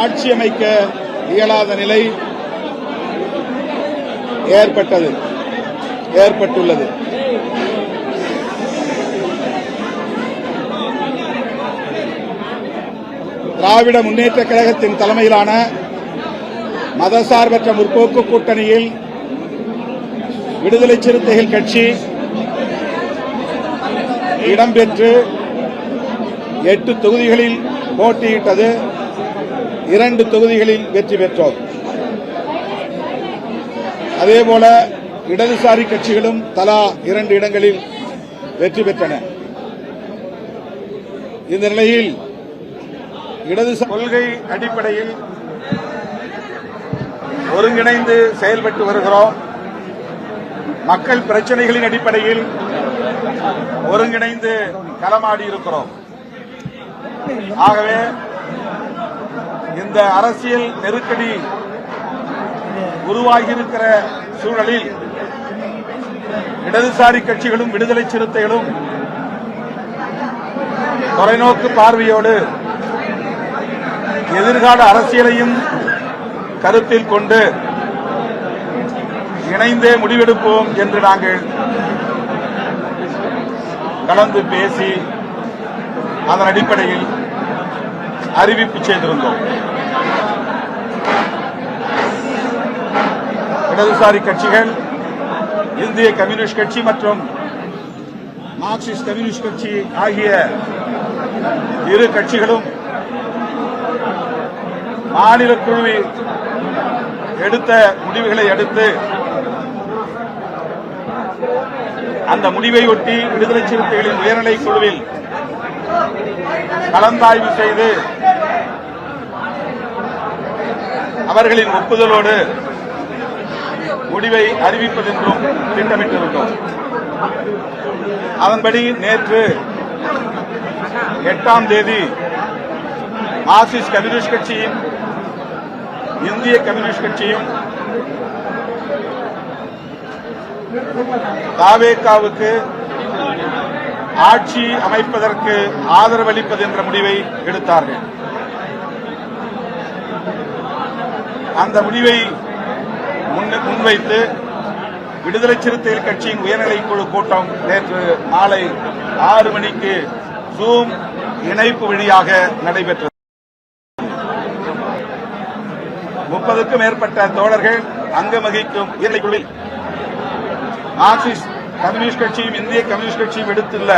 ஆட்சி அமைக்க இயலாத நிலை ஏற்பட்டுள்ளது. திராவிட முன்னேற்ற கழகத்தின் தலைமையிலான மதசார்பற்ற முற்போக்கு கூட்டணியில் விடுதலை சிறுத்தைகள் கட்சி இடம்பெற்று 8 தொகுதிகளில் போட்டியிட்டது. 2 தொகுதிகளில் வெற்றி பெற்றோம். அதேபோல இடதுசாரி கட்சிகளும் தலா 2 இடங்களில் வெற்றி பெற்றன. இந்த நிலையில் இடதுசாரி கொள்கை அடிப்படையில் ஒருங்கிணைந்து செயல்பட்டு வருகிறோம். மக்கள் பிரச்சனைகளின் அடிப்படையில் ஒருங்கிணைந்து களமாடி இருக்கிறோம். ஆகவே இந்த அரசியல் நெருக்கடி உருவாகியிருக்கிற சூழலில் இடதுசாரி கட்சிகளும் விடுதலை சிறுத்தைகளும் தொலைநோக்கு பார்வையோடு எதிர்கால அரசியலையும் கருத்தில் கொண்டு இணைந்தே முடிவெடுப்போம் என்று நாங்கள் கலந்து பேசி அதன் அடிப்படையில் அறிவிப்பு செய்திருந்தோம். இடதுசாரி கட்சிகள் இந்திய கம்யூனிஸ்ட் கட்சி மற்றும் மார்க்சிஸ்ட் கம்யூனிஸ்ட் கட்சி ஆகிய இரு கட்சிகளும் மாநில குழுவில் எடுத்த முடிவுகளை அடுத்து அந்த முடிவை ஒட்டி விடுதலை சிறுத்தைகளின் உயர்நிலை குழுவில் கலந்தாய்வு செய்து அவர்களின் ஒப்புதலோடு முடிவை அறிவிப்பதென்றும் திட்டமிட்டிருந்தோம். அதன்படி நேற்று 8ஆம் தேதி மார்க்சிஸ்ட் கம்யூனிஸ்ட் கட்சியும் இந்திய கம்யூனிஸ்ட் கட்சியும் தாவேகாவுக்கு ஆட்சி அமைப்பதற்கு ஆதரவளிப்பது என்ற முடிவை எடுத்தார்கள். அந்த முடிவை முன்வைத்து விடுதலை சிறுத்தைகள் கட்சியின் உயர்நிலைக் குழு கூட்டம் நேற்று மாலை 6 மணிக்கு ஜூம் இணைப்பு வழியாக நடைபெற்றது. 30க்கும் மேற்பட்ட தோழர்கள் அங்கம் வகிக்கும் உயர்நிலைக் குழுவில் மார்க்சிஸ்ட் கம்யூனிஸ்ட் கட்சியும் இந்திய கம்யூனிஸ்ட் கட்சியும் எடுத்துள்ள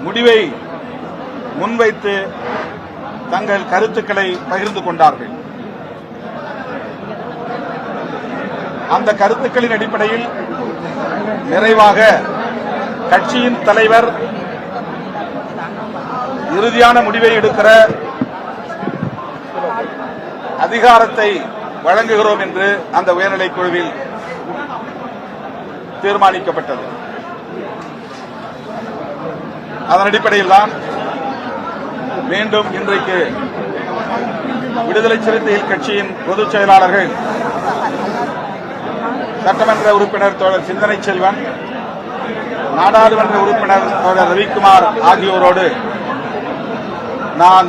முடிவை முன்வைத்து தங்கள் கருத்துக்களை பகிர்ந்து கொண்டார்கள். அந்த கருத்துக்களின் அடிப்படையில் நிறைவாக கட்சியின் தலைவர் இறுதியான முடிவை எடுக்கிற அதிகாரத்தை வழங்குகிறோம் என்று அந்த உயர்நிலைக் குழுவில் தீர்மானிக்கப்பட்டது. அதன் அடிப்படையில் தான் மீண்டும் இன்றைக்கு விடுதலை சிறுத்தைகள் கட்சியின் பொதுச் செயலாளர்கள் சட்டமன்ற உறுப்பினர் தோழர் சிந்தனை செல்வன், நாடாளுமன்ற உறுப்பினர் தோழர் ரவிக்குமார் ஆகியோரோடு நான்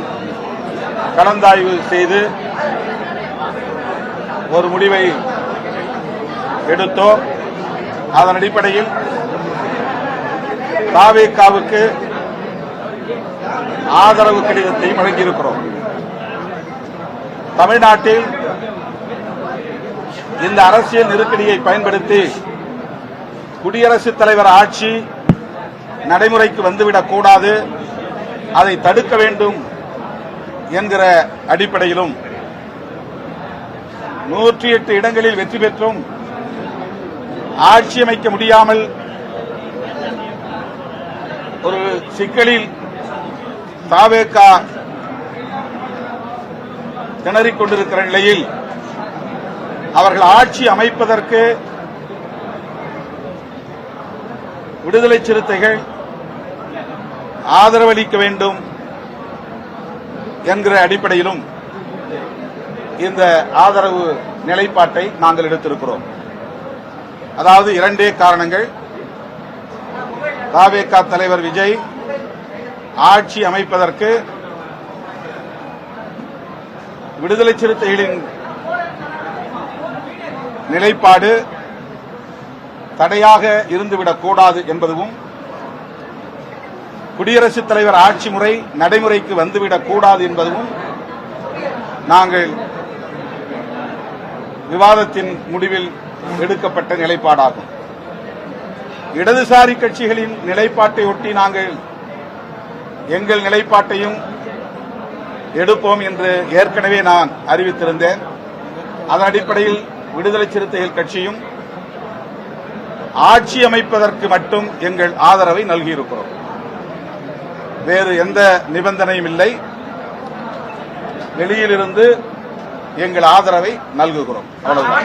கலந்தாய்வு செய்து ஒரு முடிவை எடுத்தோம். அதன் அடிப்படையில் தாவேகாவுக்கு ஆதரவு கடிதத்தை வழங்கியிருக்கிறோம். தமிழ்நாட்டில் இந்த அரசியல் நெருக்கடியை பயன்படுத்தி குடியரசுத் தலைவர் ஆட்சி நடைமுறைக்கு வந்துவிடக் கூடாது, அதை தடுக்க வேண்டும் என்கிற அடிப்படையிலும் 108 இடங்களில் வெற்றி பெற்றும் ஆட்சி அமைக்க முடியாமல் ஒரு சிக்கலில் தாவேகா திணறிக் கொண்டிருக்கிற நிலையில் அவர்கள் ஆட்சி அமைப்பதற்கு விடுதலை சிறுத்தைகள் ஆதரவளிக்க வேண்டும் என்கிற அடிப்படையிலும் இந்த ஆதரவு நிலைப்பாட்டை நாங்கள் எடுத்திருக்கிறோம். அதாவது 2 காரணங்கள். தாவேகா தலைவர் விஜய் ஆட்சி அமைப்பதற்கு விடுதலை சிறுத்தைகளின் நிலைப்பாடு தடையாக இருந்துவிடக் கூடாது என்பதும் குடியரசுத் தலைவர் ஆட்சி முறை நடைமுறைக்கு வந்துவிடக் கூடாது என்பதும் நாங்கள் விவாதத்தின் முடிவில் எடுக்கப்பட்ட நிலைப்பாடாகும். இடதுசாரி கட்சிகளின் நிலைப்பாட்டை ஒட்டி நாங்கள் எங்கள் நிலைப்பாட்டையும் எடுப்போம் என்று ஏற்கனவே நான் அறிவித்திருந்தேன். அதன் அடிப்படையில் விடுதலை சிறுத்தைகள் கட்சியும் ஆட்சி அமைப்பதற்கு மட்டும் எங்கள் ஆதரவை நல்கியிருக்கிறோம். வேறு எந்த நிபந்தனையும் இல்லை. வெளியிலிருந்து எங்கள் ஆதரவை நல்குகிறோம். அவ்வளவுதான்.